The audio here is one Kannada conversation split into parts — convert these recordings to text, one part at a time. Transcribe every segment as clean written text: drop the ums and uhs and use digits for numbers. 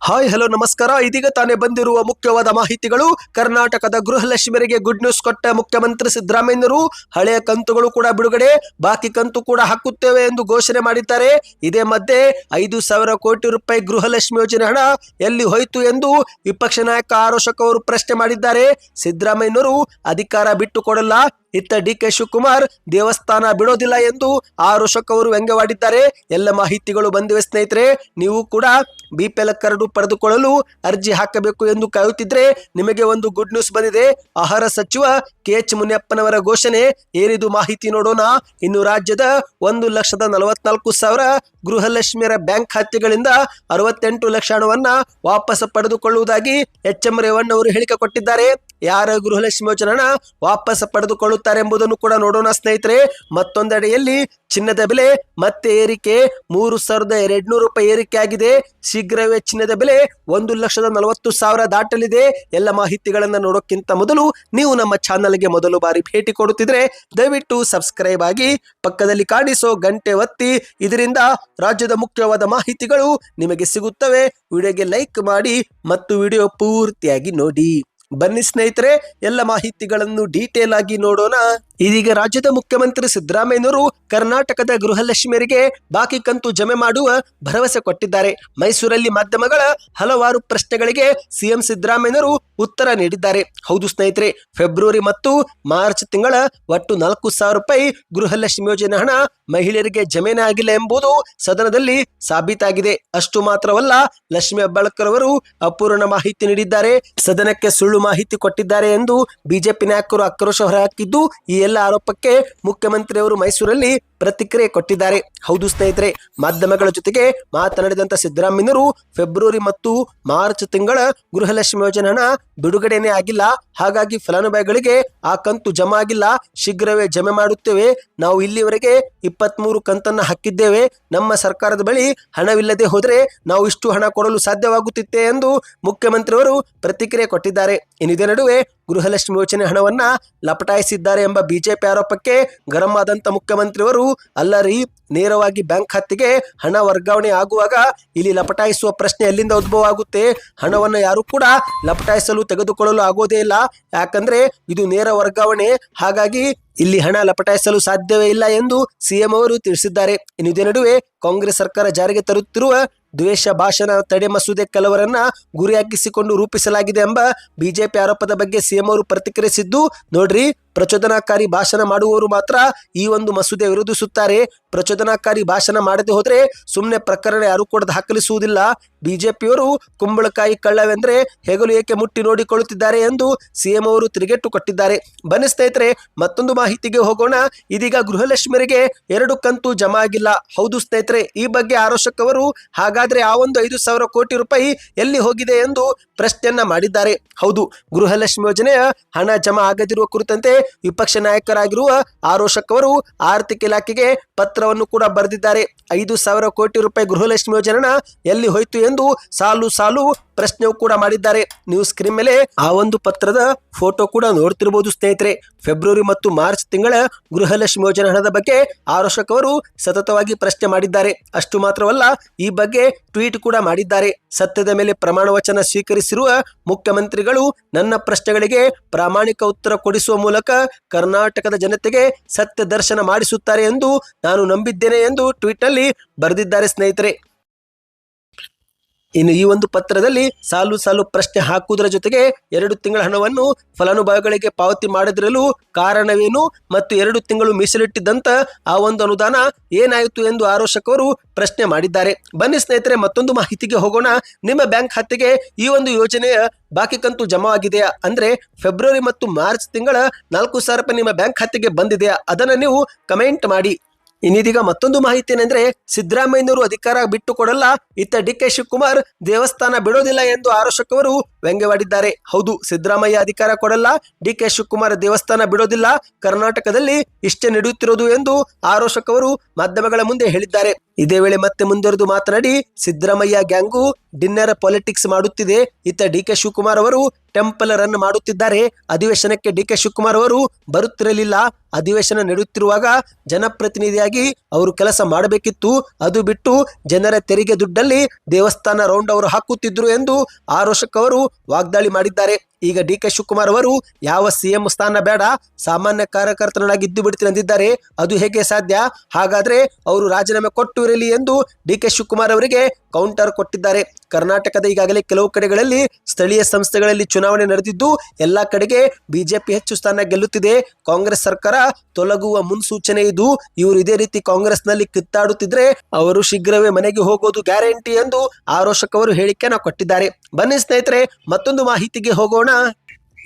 ಹಾಯ್ ಹಲೋ ನಮಸ್ಕಾರ. ಇದೀಗ ತಾನೇ ಬಂದಿರುವ ಮುಖ್ಯವಾದ ಮಾಹಿತಿಗಳು. ಕರ್ನಾಟಕದ ಗೃಹಲಕ್ಷ್ಮಿಯರಿಗೆ ಗುಡ್ ನ್ಯೂಸ್ ಕೊಟ್ಟ ಮುಖ್ಯಮಂತ್ರಿ ಸಿದ್ದರಾಮಯ್ಯರು ಹಳೆಯ ಕಂತುಗಳು ಕೂಡ ಬಿಡುಗಡೆ, ಬಾಕಿ ಕಂತು ಕೂಡ ಹಾಕುತ್ತೇವೆ ಎಂದು ಘೋಷಣೆ ಮಾಡಿದ್ದಾರೆ. ಇದೇ ಮಧ್ಯೆ 5,000 ಕೋಟಿ ರೂಪಾಯಿ ಗೃಹಲಕ್ಷ್ಮಿ ಯೋಜನೆ ಹಣ ಎಲ್ಲಿ ಹೋಯಿತು ಎಂದು ವಿಪಕ್ಷ ನಾಯಕ ಆರೋಶಕ್ ಅವರು ಪ್ರಶ್ನೆ ಮಾಡಿದ್ದಾರೆ. ಸಿದ್ದರಾಮಯ್ಯರು ಅಧಿಕಾರ ಬಿಟ್ಟು ಕೊಡಲ್ಲ, ಇತ್ತ ಡಿಕೆ ಶಿವಕುಮಾರ್ ದೇವಸ್ಥಾನ ಬಿಡೋದಿಲ್ಲ ಎಂದು ಆರೋಶಕ್ ಅವರು ವ್ಯಂಗ್ಯವಾಡಿದ್ದಾರೆ. ಎಲ್ಲ ಮಾಹಿತಿಗಳು ಬಂದಿವೆ ಸ್ನೇಹಿತರೆ. ನೀವು ಕೂಡ ಬಿಪಿಎಲ್ ಕಾರ್ಡ್ ಪಡೆದುಕೊಳ್ಳಲು ಅರ್ಜಿ ಹಾಕಬೇಕು ಎಂದು ಕಾಯುತ್ತಿದ್ರೆ ನಿಮಗೆ ಒಂದು ಗುಡ್ ನ್ಯೂಸ್ ಬಂದಿದೆ. ಆಹಾರ ಸಚಿವ KH ಮುನಿಯಪ್ಪನವರ ಘೋಷಣೆ ಏನಿದು ಮಾಹಿತಿ ನೋಡೋಣ. ಇನ್ನು ರಾಜ್ಯದ 1,44,000 ಗೃಹಲಕ್ಷ್ಮಿಯರ ಬ್ಯಾಂಕ್ ಖಾತೆಗಳಿಂದ 68 ಲಕ್ಷ ಹಣವನ್ನ ವಾಪಸ್ ಪಡೆದುಕೊಳ್ಳುವುದಾಗಿ HM ರೇವಣ್ಣ ಅವರು ಹೇಳಿಕೆ ಕೊಟ್ಟಿದ್ದಾರೆ. ಯಾರ ಗೃಹಲಕ್ಷ್ಮಿ ಯೋಜನೆ ಹಣ ವಾಪಸ್ ಪಡೆದುಕೊಳ್ಳುತ್ತಾರೆ ಎಂಬುದನ್ನು ಕೂಡ ನೋಡೋಣ ಸ್ನೇಹಿತರೆ. ಮತ್ತೊಂದೆಡೆಯಲ್ಲಿ ಚಿನ್ನದ ಬೆಲೆ ಮತ್ತೆ ಏರಿಕೆ, 3,200 ರೂಪಾಯಿ ಏರಿಕೆ ಆಗಿದೆ. ಶೀಘ್ರವೇ ಚಿನ್ನದ ಬೆಲೆ 1,40,000 ದಾಟಲಿದೆ. ಎಲ್ಲ ಮಾಹಿತಿಗಳನ್ನ ನೋಡೋಕ್ಕಿಂತ ಮೊದಲು ನೀವು ನಮ್ಮ ಚಾನಲ್ಗೆ ಮೊದಲು ಬಾರಿ ಭೇಟಿ ಕೊಡುತ್ತಿದ್ರೆ ದಯವಿಟ್ಟು ಸಬ್ಸ್ಕ್ರೈಬ್ ಆಗಿ, ಪಕ್ಕದಲ್ಲಿ ಕಾಣಿಸೋ ಗಂಟೆ ಒತ್ತಿ. ಇದರಿಂದ ರಾಜ್ಯದ ಮುಖ್ಯವಾದ ಮಾಹಿತಿಗಳು ನಿಮಗೆ ಸಿಗುತ್ತವೆ. ವಿಡಿಯೋಗೆ ಲೈಕ್ ಮಾಡಿ ಮತ್ತು ವಿಡಿಯೋ ಪೂರ್ತಿಯಾಗಿ ನೋಡಿ. ಬನ್ನಿ ಸ್ನೇಹಿತರೆ, ಎಲ್ಲ ಮಾಹಿತಿಗಳನ್ನು ಡೀಟೇಲ್ ಆಗಿ ನೋಡೋಣ. ಇದೀಗ ರಾಜ್ಯದ ಮುಖ್ಯಮಂತ್ರಿ ಸಿದ್ದರಾಮಯ್ಯರು ಕರ್ನಾಟಕದ ಗೃಹಲಕ್ಷ್ಮಿಯರಿಗೆ ಬಾಕಿ ಕಂತು ಜಮೆ ಮಾಡುವ ಭರವಸೆ ಕೊಟ್ಟಿದ್ದಾರೆ. ಮೈಸೂರಲ್ಲಿ ಮಾಧ್ಯಮಗಳ ಹಲವಾರು ಪ್ರಶ್ನೆಗಳಿಗೆ ಸಿಎಂ ಸಿದ್ದರಾಮಯ್ಯರು ಉತ್ತರ ನೀಡಿದ್ದಾರೆ. ಹೌದು ಸ್ನೇಹಿತರೆ, ಫೆಬ್ರವರಿ ಮತ್ತು ಮಾರ್ಚ್ ತಿಂಗಳ ಒಟ್ಟು 4,000 ರೂಪಾಯಿ ಗೃಹಲಕ್ಷ್ಮಿ ಯೋಜನೆ ಹಣ ಮಹಿಳೆಯರಿಗೆ ಜಮೆನೇ ಆಗಿಲ್ಲ ಎಂಬುದು ಸದನದಲ್ಲಿ ಸಾಬೀತಾಗಿದೆ. ಅಷ್ಟು ಮಾತ್ರವಲ್ಲ, ಲಕ್ಷ್ಮಿ ಹೆಬ್ಬಾಳ್ಕರ್ ಅವರು ಅಪೂರ್ಣ ಮಾಹಿತಿ ನೀಡಿದ್ದಾರೆ, ಸದನಕ್ಕೆ ಸುಳ್ಳು ಮಾಹಿತಿ ಕೊಟ್ಟಿದ್ದಾರೆ ಎಂದು ಬಿಜೆಪಿ ನಾಯಕರು ಆಕ್ರೋಶ ಹೊರಹಾಕಿದ್ದು, ಈ ಎಲ್ಲ ಆರೋಪಕ್ಕೆ ಮುಖ್ಯಮಂತ್ರಿ ಅವರು ಮೈಸೂರಲ್ಲಿ ಪ್ರತಿಕ್ರಿಯೆ ಕೊಟ್ಟಿದ್ದಾರೆ. ಹೌದು ಸ್ನೇಹಿತರೆ, ಮಾಧ್ಯಮಗಳ ಜೊತೆಗೆ ಮಾತನಾಡಿದಂತ ಸಿದ್ದರಾಮಯ್ಯರು ಫೆಬ್ರವರಿ ಮತ್ತು ಮಾರ್ಚ್ ತಿಂಗಳ ಗೃಹಲಕ್ಷ್ಮಿ ಯೋಜನೆ ಹಣ ಬಿಡುಗಡೆನೇ ಆಗಿಲ್ಲ, ಹಾಗಾಗಿ ಫಲಾನುಭವಿಗಳಿಗೆ ಆ ಕಂತು ಜಮಾ ಆಗಿಲ್ಲ, ಶೀಘ್ರವೇ ಜಮೆ ಮಾಡುತ್ತೇವೆ. ನಾವು ಇಲ್ಲಿವರೆಗೆ 23 ಕಂತನ್ನ ಹಾಕಿದ್ದೇವೆ. ನಮ್ಮ ಸರ್ಕಾರದ ಬಳಿ ಹಣವಿಲ್ಲದೆ ಹೋದರೆ ನಾವು ಇಷ್ಟು ಹಣ ಕೊಡಲು ಸಾಧ್ಯವಾಗುತ್ತಿತ್ತೆ ಎಂದು ಮುಖ್ಯಮಂತ್ರಿಯವರು ಪ್ರತಿಕ್ರಿಯೆ ಕೊಟ್ಟಿದ್ದಾರೆ. ಇದೇ ನಡುವೆ ಗೃಹಲಕ್ಷ್ಮಿ ಯೋಜನೆ ಹಣವನ್ನ ಲಪಟಾಯಿಸಿದ್ದಾರೆ ಎಂಬ ಬಿಜೆಪಿ ಆರೋಪಕ್ಕೆ ಗರಂ ಆದಂತ ಮುಖ್ಯಮಂತ್ರಿಯವರು, ಅಲ್ಲರಿ, ನೇರವಾಗಿ ಬ್ಯಾಂಕ್ ಖಾತೆಗೆ ಹಣ ವರ್ಗಾವಣೆ ಆಗುವಾಗ ಇಲ್ಲಿ ಲಪಟಾಯಿಸುವ ಪ್ರಶ್ನೆ ಎಲ್ಲಿಂದ ಉದ್ಭವ ಆಗುತ್ತೆ? ಹಣವನ್ನು ಯಾರು ಕೂಡ ಲಪಟಾಯಿಸಲು ತೆಗೆದುಕೊಳ್ಳಲು ಆಗೋದೇ ಇಲ್ಲ, ಯಾಕಂದ್ರೆ ಇದು ನೇರ ವರ್ಗಾವಣೆ, ಹಾಗಾಗಿ ಇಲ್ಲಿ ಹಣ ಲಪಟಾಯಿಸಲು ಸಾಧ್ಯವೇ ಇಲ್ಲ ಎಂದು ಸಿಎಂ ಅವರು ತಿಳಿಸಿದ್ದಾರೆ. ಇದೇ ನಡುವೆ ಕಾಂಗ್ರೆಸ್ ಸರ್ಕಾರ ಜಾರಿಗೆ ತರುತ್ತಿರುವ ದ್ವೇಷ ಭಾಷಣ ತಡೆ ಮಸೂದೆ ಕೆಲವರನ್ನ ಗುರಿಯಾಗಿಸಿಕೊಂಡು ರೂಪಿಸಲಾಗಿದೆ ಎಂಬ ಬಿಜೆಪಿ ಆರೋಪದ ಬಗ್ಗೆ ಸಿಎಂ ಅವರು ಪ್ರತಿಕ್ರಿಯಿಸಿದ್ದು, ನೋಡ್ರಿ, ಪ್ರಚೋದನಾಕಾರಿ ಭಾಷಣ ಮಾಡುವವರು ಮಾತ್ರ ಈ ಒಂದು ಮಸೂದೆ ವಿರೋಧಿಸುತ್ತಾರೆ. ಪ್ರಚೋದನಾಕಾರಿ ಭಾಷಣ ಮಾಡದೆ ಹೋದ್ರೆ ಸುಮ್ಮನೆ ಪ್ರಕರಣ ಯಾರು ಕೂಡ ದಾಖಲಿಸುವುದಿಲ್ಲ. ಬಿಜೆಪಿಯವರು ಕುಂಬಳಕಾಯಿ ಕಳ್ಳವೆಂದ್ರೆ ಹೆಗಲು ಏಕೆ ಮುಟ್ಟಿ ನೋಡಿಕೊಳ್ಳುತ್ತಿದ್ದಾರೆ ಎಂದು ಸಿಎಂ ಅವರು ತಿರುಗೇಟು ಕೊಟ್ಟಿದ್ದಾರೆ. ಬನ್ನಿ ಸ್ನೇಹಿತರೆ, ಮತ್ತೊಂದು ಮಾಹಿತಿಗೆ ಹೋಗೋಣ. ಇದೀಗ ಗೃಹಲಕ್ಷ್ಮಿಯರಿಗೆ 2 ಕಂತು ಜಮಾ ಆಗಿಲ್ಲ. ಹೌದು ಸ್ನೇಹಿತರೆ, ಈ ಬಗ್ಗೆ ಆರೋಶಕ್ ಅವರು ಹಾಗಾದ್ರೆ ಆ ಒಂದು 5,000 ಕೋಟಿ ರೂಪಾಯಿ ಎಲ್ಲಿ ಹೋಗಿದೆ ಎಂದು ಪ್ರಶ್ನೆಯನ್ನ ಮಾಡಿದ್ದಾರೆ. ಹೌದು, ಗೃಹಲಕ್ಷ್ಮಿ ಯೋಜನೆಯ ಹಣ ಜಮಾ ಆಗದಿರುವ ಕುರಿತಂತೆ ವಿಪಕ್ಷ ನಾಯಕರಾಗಿರುವ ಆರೋಶಕ್ ಅವರು ಆರ್ಥಿಕ ಇಲಾಖೆಗೆ ಪತ್ರವನ್ನು ಕೂಡ ಬರೆದಿದ್ದಾರೆ. 5,000 ಕೋಟಿ ರೂಪಾಯಿ ಗೃಹಲಕ್ಷ್ಮಿ ಯೋಜನೆ ಹಣ ಎಲ್ಲಿ ಹೋಯಿತು ಎಂದು ಸಾಲು ಸಾಲು ಪ್ರಶ್ನೆಯೂ ಕೂಡ ಮಾಡಿದ್ದಾರೆ. ನೀವು ಸ್ಕ್ರೀನ್ ಮೇಲೆ ಆ ಒಂದು ಪತ್ರದ ಫೋಟೋ ಕೂಡ ನೋಡ್ತಿರಬಹುದು ಸ್ನೇಹಿತರೆ. ಫೆಬ್ರವರಿ ಮತ್ತು ಮಾರ್ಚ್ ತಿಂಗಳ ಗೃಹಲಕ್ಷ್ಮಿ ಯೋಜನೆ ಹಣದ ಬಗ್ಗೆ ಆರೋಶಕ್ ಅವರು ಸತತವಾಗಿ ಪ್ರಶ್ನೆ ಮಾಡಿದ್ದಾರೆ. ಅಷ್ಟು ಮಾತ್ರವಲ್ಲ, ಈ ಬಗ್ಗೆ ಟ್ವೀಟ್ ಕೂಡ ಮಾಡಿದ್ದಾರೆ. ಸತ್ಯದ ಮೇಲೆ ಪ್ರಮಾಣ ವಚನ ಸ್ವೀಕರಿಸಿರುವ ಮುಖ್ಯಮಂತ್ರಿಗಳು ನನ್ನ ಪ್ರಶ್ನೆಗಳಿಗೆ ಪ್ರಾಮಾಣಿಕ ಉತ್ತರ ಕೊಡಿಸುವ ಮೂಲಕ ಕರ್ನಾಟಕದ ಜನತೆಗೆ ಸತ್ಯ ದರ್ಶನ ಮಾಡಿಸುತ್ತಾರೆ ಎಂದು ನಾನು ನಂಬಿದ್ದೇನೆ ಎಂದು ಟ್ವೀಟ್ ಅಲ್ಲಿ ಬರೆದಿದ್ದಾರೆ ಸ್ನೇಹಿತರೆ. ಇನ್ನು ಈ ಒಂದು ಪತ್ರದಲ್ಲಿ ಸಾಲು ಸಾಲು ಪ್ರಶ್ನೆ ಹಾಕುವುದರ ಜೊತೆಗೆ 2 ತಿಂಗಳ ಹಣವನ್ನು ಫಲಾನುಭವಿಗಳಿಗೆ ಪಾವತಿ ಮಾಡದಿರಲು ಕಾರಣವೇನು ಮತ್ತು 2 ತಿಂಗಳು ಮೀಸಲಿಟ್ಟಿದ್ದಂತ ಆ ಒಂದು ಅನುದಾನ ಏನಾಯಿತು ಎಂದು ಆರೋಶಕ್ ಅವರು ಪ್ರಶ್ನೆ ಮಾಡಿದ್ದಾರೆ. ಬನ್ನಿ ಸ್ನೇಹಿತರೆ, ಮತ್ತೊಂದು ಮಾಹಿತಿಗೆ ಹೋಗೋಣ. ನಿಮ್ಮ ಬ್ಯಾಂಕ್ ಖಾತೆಗೆ ಈ ಒಂದು ಯೋಜನೆಯ ಬಾಕಿ ಕಂತು ಜಮಾ ಆಗಿದೆಯಾ? ಅಂದ್ರೆ ಫೆಬ್ರವರಿ ಮತ್ತು ಮಾರ್ಚ್ ತಿಂಗಳ 4,000 ರೂಪಾಯಿ ನಿಮ್ಮ ಬ್ಯಾಂಕ್ ಖಾತೆಗೆ ಬಂದಿದೆಯಾ? ಅದನ್ನು ನೀವು ಕಮೆಂಟ್ ಮಾಡಿ. ಇನ್ನಿದೀಗ ಮತ್ತೊಂದು ಮಾಹಿತಿ ಏನೆಂದ್ರೆ, ಸಿದ್ದರಾಮಯ್ಯನವರು ಅಧಿಕಾರ ಬಿಟ್ಟು ಕೊಡಲ್ಲ, ಇತ್ತ ಡಿಕೆ ಶಿವಕುಮಾರ್ ದೇವಸ್ಥಾನ ಬಿಡೋದಿಲ್ಲ ಎಂದು ಆರೋಶಕ್ ಅವರು ವ್ಯಂಗ್ಯವಾಡಿದ್ದಾರೆ. ಹೌದು, ಸಿದ್ದರಾಮಯ್ಯ ಅಧಿಕಾರ ಕೊಡಲ್ಲ, ಡಿಕೆ ಶಿವಕುಮಾರ್ ದೇವಸ್ಥಾನ ಬಿಡೋದಿಲ್ಲ, ಕರ್ನಾಟಕದಲ್ಲಿ ಇಷ್ಟೇ ನಡೆಯುತ್ತಿರೋದು ಎಂದು ಆರೋಶಕ್ ಅವರು ಮಾಧ್ಯಮಗಳ ಮುಂದೆ ಹೇಳಿದ್ದಾರೆ. ಇದೇ ವೇಳೆ ಮತ್ತೆ ಮುಂದುವರೆದು ಮಾತನಾಡಿ, ಸಿದ್ದರಾಮಯ್ಯ ಗ್ಯಾಂಗು ಡಿನ್ನರ್ ಪಾಲಿಟಿಕ್ಸ್ ಮಾಡುತ್ತಿದೆ. ಇತ್ತ ಡಿ.ಕೆ. ಶಿವಕುಮಾರ್ ಅವರು ಟೆಂಪಲ್ ರನ್ ಮಾಡುತ್ತಿದ್ದಾರೆ. ಅಧಿವೇಶನಕ್ಕೆ ಡಿ.ಕೆ. ಶಿವಕುಮಾರ್ ಅವರು ಬರುತ್ತಿರಲಿಲ್ಲ. ಅಧಿವೇಶನ ನಡೆಯುತ್ತಿರುವಾಗ ಜನಪ್ರತಿನಿಧಿಯಾಗಿ ಅವರು ಕೆಲಸ ಮಾಡಬೇಕಿತ್ತು. ಅದು ಬಿಟ್ಟು ಜನರ ತೆರಿಗೆ ದುಡ್ಡಲ್ಲಿ ದೇವಸ್ಥಾನ ರೌಂಡ್ ಅವರು ಹಾಕುತ್ತಿದ್ರು ಎಂದು ಆರೋಶಕ್ ಅವರು ವಾಗ್ದಾಳಿ ಮಾಡಿದ್ದಾರೆ. ಈಗ ಡಿ.ಕೆ. ಶಿವಕುಮಾರ್ ಅವರು ಯಾವ ಸಿಎಂ ಸ್ಥಾನ ಬೇಡ, ಸಾಮಾನ್ಯ ಕಾರ್ಯಕರ್ತನಾಗಿ ಇದ್ದು ಬಿಡ್ತೀನಿ ಅಂದಿದ್ದಾರೆ. ಅದು ಹೇಗೆ ಸಾಧ್ಯ? ಹಾಗಾದ್ರೆ ಅವರು ರಾಜೀನಾಮೆ ಕೊಟ್ಟು ಇರಲಿ ಎಂದು ಡಿ.ಕೆ. ಶಿವಕುಮಾರ್ ಅವರಿಗೆ ಕೌಂಟರ್ ಕೊಟ್ಟಿದ್ದಾರೆ. ಕರ್ನಾಟಕದ ಈಗಾಗಲೇ ಕೆಲವು ಕಡೆಗಳಲ್ಲಿ ಸ್ಥಳೀಯ ಸಂಸ್ಥೆಗಳಲ್ಲಿ ಚುನಾವಣೆ ನಡೆದಿದ್ದು ಎಲ್ಲಾ ಕಡೆಗೆ ಬಿಜೆಪಿ ಹೆಚ್ಚು ಸ್ಥಾನ ಗೆಲ್ಲುತ್ತಿದೆ. ಕಾಂಗ್ರೆಸ್ ಸರ್ಕಾರ ತೊಲಗುವ ಮುನ್ಸೂಚನೆ ಇದು. ಇವರು ಇದೇ ರೀತಿ ಕಾಂಗ್ರೆಸ್ನಲ್ಲಿ ಕಿತ್ತಾಡುತ್ತಿದ್ರೆ ಅವರು ಶೀಘ್ರವೇ ಮನೆಗೆ ಹೋಗೋದು ಗ್ಯಾರಂಟಿ ಎಂದು ಆರೋಶಕ್ ಅವರು ಹೇಳಿಕೆಯನ್ನು ಕೊಟ್ಟಿದ್ದಾರೆ. ಬನ್ನಿ ಸ್ನೇಹಿತರೆ, ಮತ್ತೊಂದು ಮಾಹಿತಿಗೆ ಹೋಗೋಣ.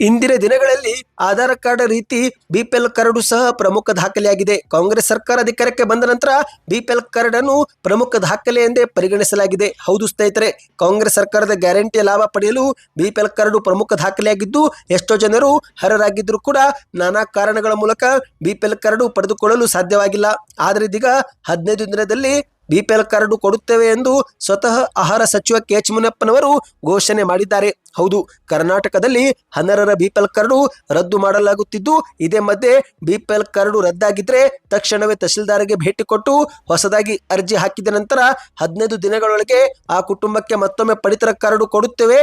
ಇಂದಿನ ದಿನಗಳಲ್ಲಿ ಆಧಾರ್ ಕಾರ್ಡ್ ರೀತಿ ಬಿಪಿಎಲ್ ಕಾರ್ಡ್ ಸಹ ಪ್ರಮುಖ ದಾಖಲೆಯಾಗಿದೆ. ಕಾಂಗ್ರೆಸ್ ಸರ್ಕಾರ ಅಧಿಕಾರಕ್ಕೆ ಬಂದ ನಂತರ ಬಿಪಿಎಲ್ ಕಾರ್ಡ್ ಅನ್ನು ಪ್ರಮುಖ ದಾಖಲೆ ಎಂದೇ ಪರಿಗಣಿಸಲಾಗಿದೆ. ಹೌದು ಸ್ನೇಹಿತರೆ, ಕಾಂಗ್ರೆಸ್ ಸರ್ಕಾರದ ಗ್ಯಾರಂಟಿಯ ಲಾಭ ಪಡೆಯಲು ಬಿಪಿಎಲ್ ಕಾರ್ಡ್ ಪ್ರಮುಖ ದಾಖಲೆಯಾಗಿದ್ದು, ಎಷ್ಟೋ ಜನರು ಅರ್ಹರಾಗಿದ್ದರೂ ಕೂಡ ನಾನಾ ಕಾರಣಗಳ ಮೂಲಕ ಬಿಪಿಎಲ್ ಕಾರ್ಡ್ ಪಡೆದುಕೊಳ್ಳಲು ಸಾಧ್ಯವಾಗಿಲ್ಲ. ಆದರೆ ಇದೀಗ 15 ದಿನದಲ್ಲಿ ಬಿಪಿಎಲ್ ಕಾರ್ಡ್ ಕೊಡುತ್ತೇವೆ ಎಂದು ಸ್ವತಃ ಆಹಾರ ಸಚಿವ ಕೆ.ಎಚ್. ಮುನಿಯಪ್ಪನವರು ಘೋಷಣೆ ಮಾಡಿದ್ದಾರೆ. ಹೌದು, ಕರ್ನಾಟಕದಲ್ಲಿ ಅನರ್ಹರ ಬಿಪಿಎಲ್ ಕಾರ್ಡ್ ರದ್ದು ಮಾಡಲಾಗುತ್ತಿದ್ದು, ಇದೇ ಮಧ್ಯೆ ಬಿಪಿಎಲ್ ಕಾರ್ಡ್ ರದ್ದಾಗಿದ್ರೆ ತಕ್ಷಣವೇ ತಹಶೀಲ್ದಾರ್ಗೆ ಭೇಟಿ ಕೊಟ್ಟು ಹೊಸದಾಗಿ ಅರ್ಜಿ ಹಾಕಿದ ನಂತರ 15 ದಿನಗಳೊಳಗೆ ಆ ಕುಟುಂಬಕ್ಕೆ ಮತ್ತೊಮ್ಮೆ ಪಡಿತರ ಕಾರ್ಡ್ ಕೊಡುತ್ತೇವೆ.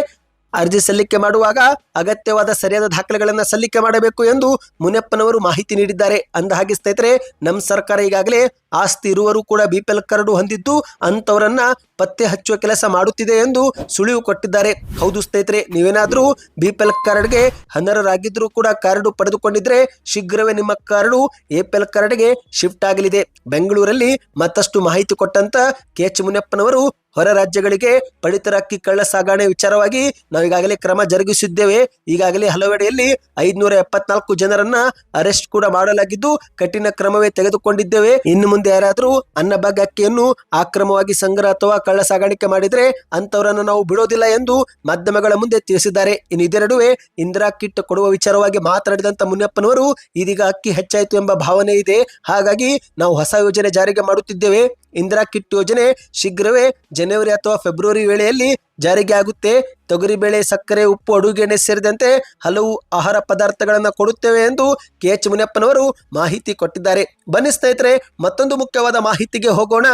ಅರ್ಜಿ ಸಲ್ಲಿಕೆ ಮಾಡುವಾಗ ಅಗತ್ಯವಾದ ಸರಿಯಾದ ದಾಖಲೆಗಳನ್ನು ಸಲ್ಲಿಕೆ ಮಾಡಬೇಕು ಎಂದು ಮುನಿಯಪ್ಪನವರು ಮಾಹಿತಿ ನೀಡಿದ್ದಾರೆ. ಅಂದ ಹಾಗೆ ಸ್ನೇಹಿತರೆ, ನಮ್ಮ ಸರ್ಕಾರ ಈಗಾಗಲೇ ಆಸ್ತಿ ಇರುವರು ಕೂಡ ಬಿಪಿಎಲ್ ಕಾರ್ಡ್ ಹೊಂದಿದ್ದು ಅಂತವರನ್ನ ಪತ್ತೆ ಹಚ್ಚುವ ಕೆಲಸ ಮಾಡುತ್ತಿದೆ ಎಂದು ಸುಳಿವು ಕೊಟ್ಟಿದ್ದಾರೆ. ಹೌದು ಸ್ನೇಹಿತರೆ, ನೀವೇನಾದ್ರೂ ಬಿಪಿಎಲ್ ಕಾರ್ಡ್ಗೆ ಅನರ್ಹರಾಗಿದ್ರೂ ಕೂಡ ಕಾರ್ಡ್ ಪಡೆದುಕೊಂಡಿದ್ರೆ ಶೀಘ್ರವೇ ನಿಮ್ಮ ಕಾರ್ಡು ಎಪಿಎಲ್ ಕಾರ್ಡ್ಗೆ ಶಿಫ್ಟ್ ಆಗಲಿದೆ. ಬೆಂಗಳೂರಲ್ಲಿ ಮತ್ತಷ್ಟು ಮಾಹಿತಿ ಕೊಟ್ಟಂತ ಕೆ.ಎಚ್. ಮುನಿಯಪ್ಪನವರು ಹೊರ ರಾಜ್ಯಗಳಿಗೆ ಪಡಿತರ ಅಕ್ಕಿ ಕಳ್ಳ ಸಾಗಣೆ ವಿಚಾರವಾಗಿ ನಾವು ಈಗಾಗಲೇ ಕ್ರಮ ಜರುಗಿಸಿದ್ದೇವೆ. ಈಗಾಗಲೇ ಹಲವೆಡೆಯಲ್ಲಿ 574 ಜನರನ್ನ ಅರೆಸ್ಟ್ ಕೂಡ ಮಾಡಲಾಗಿದ್ದು ಕಠಿಣ ಕ್ರಮವೇ ತೆಗೆದುಕೊಂಡಿದ್ದೇವೆ. ಇನ್ನು ಮುಂದೆ ಯಾರಾದರೂ ಅನ್ನಭಾಗ್ಯ ಅಕ್ಕಿಯನ್ನು ಅಕ್ರಮವಾಗಿ ಸಂಗ್ರಹ ಅಥವಾ ಕಳ್ಳ ಸಾಗಾಣಿಕೆ ಮಾಡಿದ್ರೆ ಅಂತವರನ್ನು ನಾವು ಬಿಡೋದಿಲ್ಲ ಎಂದು ಮಾಧ್ಯಮಗಳ ಮುಂದೆ ತಿಳಿಸಿದ್ದಾರೆ. ಇನ್ನು ಇದರ ನಡುವೆ ಇಂದಿರಾ ಕಿಟ್ ಕೊಡುವ ವಿಚಾರವಾಗಿ ಮಾತನಾಡಿದಂತ ಮುನಿಯಪ್ಪನವರು, ಇದೀಗ ಅಕ್ಕಿ ಹೆಚ್ಚಾಯಿತು ಎಂಬ ಭಾವನೆ ಇದೆ, ಹಾಗಾಗಿ ನಾವು ಹೊಸ ಯೋಜನೆ ಜಾರಿಗೆ ಮಾಡುತ್ತಿದ್ದೇವೆ. ಇಂದಿರಾ ಕಿಟ್ ಯೋಜನೆ ಶೀಘ್ರವೇ ಜನವರಿ ಅಥವಾ ಫೆಬ್ರವರಿ ವೇಳೆಯಲ್ಲಿ ಜಾರಿಗೆ ಆಗುತ್ತೆ. ತೊಗರಿಬೇಳೆ, ಸಕ್ಕರೆ, ಉಪ್ಪು, ಅಡುಗೆ ಎಣ್ಣೆ ಸೇರಿದಂತೆ ಹಲವು ಆಹಾರ ಪದಾರ್ಥಗಳನ್ನು ಕೊಡುತ್ತೇವೆ ಎಂದು ಕೆ.ಎಚ್. ಮುನಿಯಪ್ಪನವರು ಮಾಹಿತಿ ಕೊಟ್ಟಿದ್ದಾರೆ. ಬನ್ನಿ ಸ್ನೇಹಿತರೆ, ಮತ್ತೊಂದು ಮುಖ್ಯವಾದ ಮಾಹಿತಿಗೆ ಹೋಗೋಣ.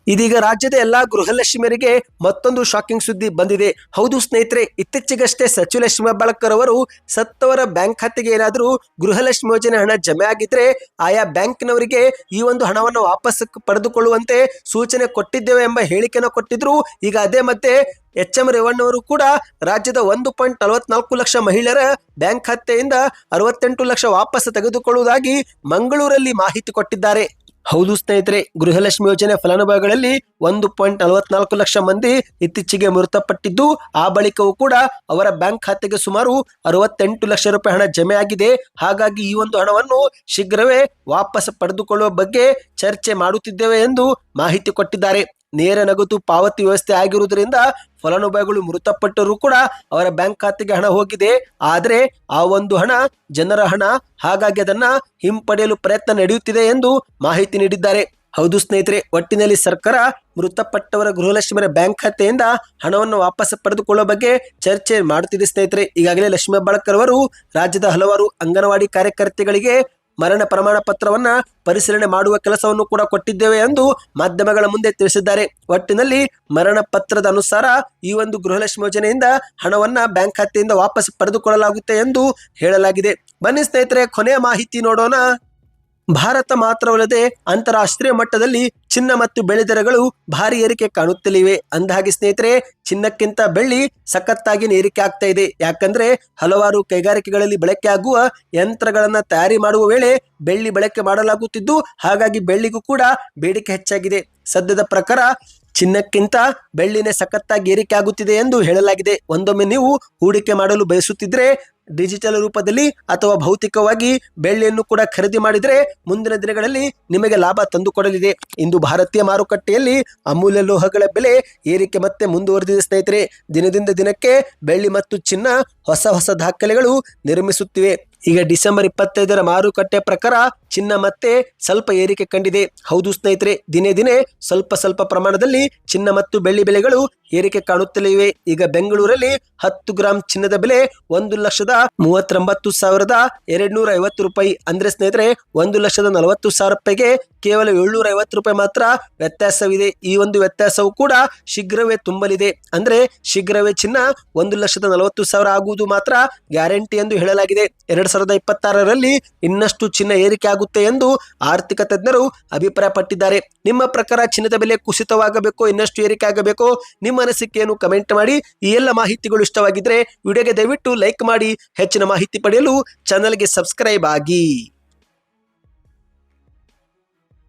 ಇದೀಗ ರಾಜ್ಯದ ಎಲ್ಲಾ ಗೃಹಲಕ್ಷ್ಮಿಯರಿಗೆ ಮತ್ತೊಂದು ಶಾಕಿಂಗ್ ಸುದ್ದಿ ಬಂದಿದೆ. ಹೌದು ಸ್ನೇಹಿತರೆ, ಇತ್ತೀಚೆಗಷ್ಟೇ ಸಚಿವ ಲಕ್ಷ್ಮೀ ಹೆಬ್ಬಾಳ್ಕರ್ ಅವರು ಸತ್ತವರ ಬ್ಯಾಂಕ್ ಖಾತೆಗೆ ಏನಾದರೂ ಗೃಹಲಕ್ಷ್ಮಿ ಯೋಜನೆ ಹಣ ಜಮೆ ಆಗಿದ್ರೆ ಆಯಾ ಬ್ಯಾಂಕ್ನವರಿಗೆ ಈ ಒಂದು ಹಣವನ್ನು ವಾಪಸ್ ಪಡೆದುಕೊಳ್ಳುವಂತೆ ಸೂಚನೆ ಕೊಟ್ಟಿದ್ದೇವೆ ಎಂಬ ಹೇಳಿಕೆಯನ್ನು ಕೊಟ್ಟಿದ್ರು. ಈಗ ಅದೇ ಮತ್ತೆ ಎಚ್.ಎಂ. ರೇವಣ್ಣವರು ಕೂಡ ರಾಜ್ಯದ 1.44 ಲಕ್ಷ ಮಹಿಳೆಯರ ಬ್ಯಾಂಕ್ ಖಾತೆಯಿಂದ 68 ಲಕ್ಷ ವಾಪಸ್ ತೆಗೆದುಕೊಳ್ಳುವುದಾಗಿ ಮಂಗಳೂರಲ್ಲಿ ಮಾಹಿತಿ ಕೊಟ್ಟಿದ್ದಾರೆ. ಹೌದು ಸ್ನೇಹಿತರೆ, ಗೃಹಲಕ್ಷ್ಮಿ ಯೋಜನೆ ಫಲಾನುಭವಿಗಳಲ್ಲಿ 1.44 ಲಕ್ಷ ಮಂದಿ ಇತ್ತೀಚೆಗೆ ಮೃತಪಟ್ಟಿದ್ದು, ಆ ಬಳಿಕವೂ ಕೂಡ ಅವರ ಬ್ಯಾಂಕ್ ಖಾತೆಗೆ ಸುಮಾರು 68 ಲಕ್ಷ ರೂಪಾಯಿ ಹಣ ಜಮೆ ಆಗಿದೆ. ಹಾಗಾಗಿ ಈ ಒಂದು ಹಣವನ್ನು ಶೀಘ್ರವೇ ವಾಪಸ್ ಪಡೆದುಕೊಳ್ಳುವ ಬಗ್ಗೆ ಚರ್ಚೆ ಮಾಡುತ್ತಿದ್ದೇವೆ ಎಂದು ಮಾಹಿತಿ ಕೊಟ್ಟಿದ್ದಾರೆ. ನೇರ ನಗದು ಪಾವತಿ ವ್ಯವಸ್ಥೆ ಆಗಿರುವುದರಿಂದ ಫಲಾನುಭವಿಗಳು ಮೃತಪಟ್ಟರೂ ಕೂಡ ಅವರ ಬ್ಯಾಂಕ್ ಖಾತೆಗೆ ಹಣ ಹೋಗಿದೆ. ಆದರೆ ಆ ಒಂದು ಹಣ ಜನರ ಹಣ, ಹಾಗಾಗಿ ಅದನ್ನ ಹಿಂಪಡೆಯಲು ಪ್ರಯತ್ನ ನಡೆಯುತ್ತಿದೆ ಎಂದು ಮಾಹಿತಿ ನೀಡಿದ್ದಾರೆ. ಹೌದು ಸ್ನೇಹಿತರೆ, ಒಟ್ಟಿನಲ್ಲಿ ಸರ್ಕಾರ ಮೃತಪಟ್ಟವರ ಗೃಹಲಕ್ಷ್ಮಿಯರ ಬ್ಯಾಂಕ್ ಖಾತೆಯಿಂದ ಹಣವನ್ನು ವಾಪಸ್ ಪಡೆದುಕೊಳ್ಳುವ ಬಗ್ಗೆ ಚರ್ಚೆ ಮಾಡುತ್ತಿದೆ. ಸ್ನೇಹಿತರೆ, ಈಗಾಗಲೇ ಲಕ್ಷ್ಮೀ ಹೆಬ್ಬಾಳ್ಕರ್ ಅವರು ರಾಜ್ಯದ ಹಲವಾರು ಅಂಗನವಾಡಿ ಕಾರ್ಯಕರ್ತೆಗಳಿಗೆ ಮರಣ ಪ್ರಮಾಣ ಪತ್ರವನ್ನ ಪರಿಶೀಲನೆ ಮಾಡುವ ಕೆಲಸವನ್ನು ಕೂಡ ಕೊಟ್ಟಿದ್ದೇವೆ ಎಂದು ಮಾಧ್ಯಮಗಳ ಮುಂದೆ ತಿಳಿಸಿದ್ದಾರೆ. ಒಟ್ಟಿನಲ್ಲಿ ಮರಣ ಪತ್ರದ ಅನುಸಾರ ಈ ಒಂದು ಗೃಹಲಕ್ಷ್ಮಿ ಯೋಜನೆಯಿಂದ ಹಣವನ್ನ ಬ್ಯಾಂಕ್ ಖಾತೆಯಿಂದ ವಾಪಸ್ ಪಡೆದುಕೊಳ್ಳಲಾಗುತ್ತೆ ಎಂದು ಹೇಳಲಾಗಿದೆ. ಬನ್ನಿ ಸ್ನೇಹಿತರೆ, ಕೊನೆಯ ಮಾಹಿತಿ ನೋಡೋಣ. ಭಾರತ ಮಾತ್ರವಲ್ಲದೆ ಅಂತಾರಾಷ್ಟ್ರೀಯ ಮಟ್ಟದಲ್ಲಿ ಚಿನ್ನ ಮತ್ತು ಬೆಳ್ಳಿ ದರಗಳು ಭಾರಿ ಏರಿಕೆ ಕಾಣುತ್ತಲಿವೆ. ಅಂದಹಾಗೆ ಸ್ನೇಹಿತರೆ, ಚಿನ್ನಕ್ಕಿಂತ ಬೆಳ್ಳಿ ಸಖತ್ತಾಗಿ ಏರಿಕೆ ಆಗ್ತಾ ಇದೆ. ಯಾಕಂದ್ರೆ ಹಲವಾರು ಕೈಗಾರಿಕೆಗಳಲ್ಲಿ ಬಳಕೆ ಆಗುವ ಯಂತ್ರಗಳನ್ನ ತಯಾರಿ ಮಾಡುವ ವೇಳೆ ಬೆಳ್ಳಿ ಬಳಕೆ ಮಾಡಲಾಗುತ್ತಿದ್ದು, ಹಾಗಾಗಿ ಬೆಳ್ಳಿಗೂ ಕೂಡ ಬೇಡಿಕೆ ಹೆಚ್ಚಾಗಿದೆ. ಸದ್ಯದ ಪ್ರಕಾರ ಚಿನ್ನಕ್ಕಿಂತ ಬೆಳ್ಳಿನೇ ಸಖತ್ತಾಗಿ ಏರಿಕೆ ಆಗುತ್ತಿದೆ ಎಂದು ಹೇಳಲಾಗಿದೆ. ಒಂದೊಮ್ಮೆ ನೀವು ಹೂಡಿಕೆ ಮಾಡಲು ಬಯಸುತ್ತಿದ್ರೆ ಡಿಜಿಟಲ್ ರೂಪದಲ್ಲಿ ಅಥವಾ ಭೌತಿಕವಾಗಿ ಬೆಳ್ಳಿಯನ್ನು ಕೂಡ ಖರೀದಿ ಮಾಡಿದರೆ ಮುಂದಿನ ದಿನಗಳಲ್ಲಿ ನಿಮಗೆ ಲಾಭ ತಂದುಕೊಡಲಿದೆ. ಇಂದು ಭಾರತೀಯ ಮಾರುಕಟ್ಟೆಯಲ್ಲಿ ಅಮೂಲ್ಯ ಲೋಹಗಳ ಬೆಲೆ ಏರಿಕೆ ಮತ್ತೆ ಮುಂದುವರೆದಿದೆ. ಸ್ನೇಹಿತರೆ, ದಿನದಿಂದ ದಿನಕ್ಕೆ ಬೆಳ್ಳಿ ಮತ್ತು ಚಿನ್ನ ಹೊಸ ಹೊಸ ದಾಖಲೆಗಳು ನಿರ್ಮಿಸುತ್ತಿವೆ. ಈಗ ಡಿಸೆಂಬರ್ 25ರ ಮಾರುಕಟ್ಟೆ ಪ್ರಕಾರ ಚಿನ್ನ ಮತ್ತೆ ಸ್ವಲ್ಪ ಏರಿಕೆ ಕಂಡಿದೆ. ಹೌದು ಸ್ನೇಹಿತರೆ, ದಿನೇ ದಿನೇ ಸ್ವಲ್ಪ ಪ್ರಮಾಣದಲ್ಲಿ ಚಿನ್ನ ಮತ್ತು ಬೆಳ್ಳಿ ಬೆಲೆಗಳು ಏರಿಕೆ ಕಾಣುತ್ತಲಿವೆ. ಈಗ ಬೆಂಗಳೂರಲ್ಲಿ 10 ಗ್ರಾಂ ಚಿನ್ನದ ಬೆಲೆ 1,39,250 ರೂಪಾಯಿ. ಅಂದ್ರೆ ಸ್ನೇಹಿತರೆ 1,40,000 ರೂಪಾಯಿಗೆ ಕೇವಲ 750 ರೂಪಾಯಿ ಮಾತ್ರ ವ್ಯತ್ಯಾಸವಿದೆ. ಈ ಒಂದು ವ್ಯತ್ಯಾಸವು ಕೂಡ ಶೀಘ್ರವೇ ತುಂಬಲಿದೆ. ಅಂದ್ರೆ ಶೀಘ್ರವೇ ಚಿನ್ನ 1,40,000 ಆಗುವುದು ಮಾತ್ರ ಗ್ಯಾರಂಟಿ ಎಂದು ಹೇಳಲಾಗಿದೆ. 2026ರಲ್ಲಿ ಇನ್ನಷ್ಟು ಚಿನ್ನ ಏರಿಕೆ ಆಗುತ್ತೆ ಎಂದು ಆರ್ಥಿಕ ತಜ್ಞರು ಅಭಿಪ್ರಾಯಪಟ್ಟಿದ್ದಾರೆ. ನಿಮ್ಮ ಪ್ರಕಾರ ಚಿನ್ನದ ಬೆಲೆ ಕುಸಿತವಾಗಬೇಕು, ಇನ್ನಷ್ಟು ಏರಿಕೆ ಆಗಬೇಕು? ನಿಮ್ಮ ಅನಿಸಿಕೆಯನ್ನು ಕಮೆಂಟ್ ಮಾಡಿ. ಈ ಎಲ್ಲ ಮಾಹಿತಿಗಳು ಇಷ್ಟವಾಗಿದ್ರೆ ವಿಡಿಯೋಗೆ ದಯವಿಟ್ಟು ಲೈಕ್ ಮಾಡಿ. ಹೆಚ್ಚಿನ ಮಾಹಿತಿ ಪಡೆಯಲು ಚಾನಲ್ಗೆ ಸಬ್ಸ್ಕ್ರೈಬ್ ಆಗಿ.